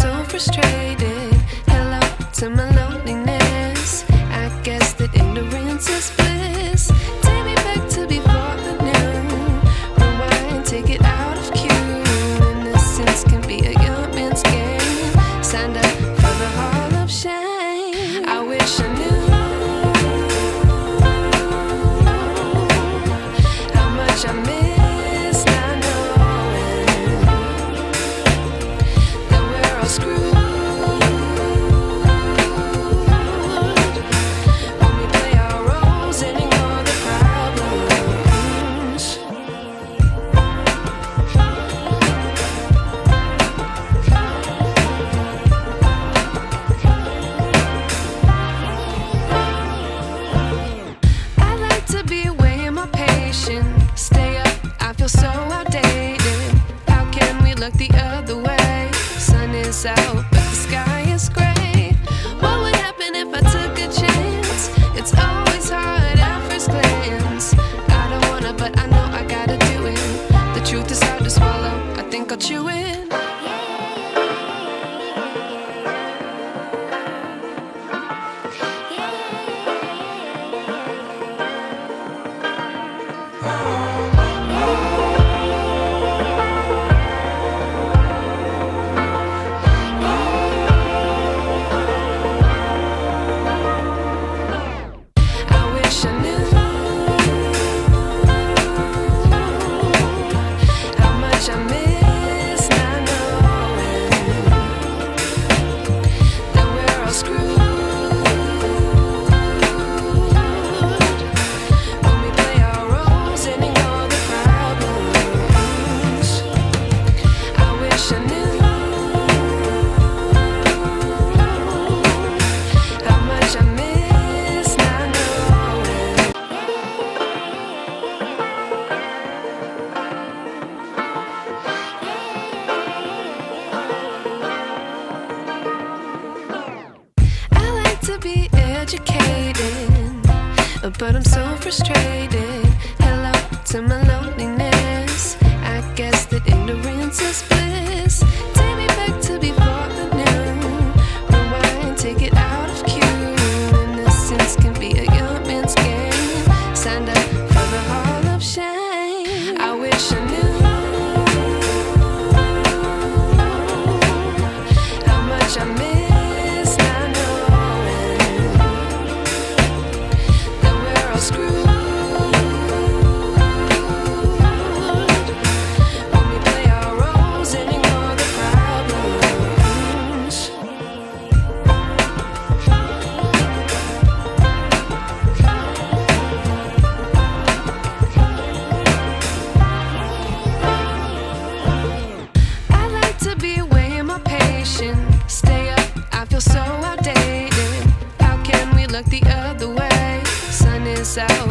so frustrated. Hello to my loneliness. I guess that ignorance is bliss. Take me back to before I knew. Rewind, take it out of cue. Innocence can be a young man's game. Signed up for the hall of shame. I wish I knew how much I miss not knowing that we're all screwed. Stay up, I feel so outdated. How can we look the other way? Sun is out, but the sky is gray. What would happen if I took a chance? It's always hard at first glance. I don't wanna, but I know I gotta do it. The truth is hard to swallow, I think I'll chew it. To be educated, but I'm so frustrated. Hello to my loneliness. I guess that ignorance is bliss. Take me back to before I knew. Rewind, take it out of cue. Innocence can be a young man's game. Signed up for the hall of shame. I wish I knew how much I miss. Stay up, I feel so outdated. How can we look the other way? Sun is out.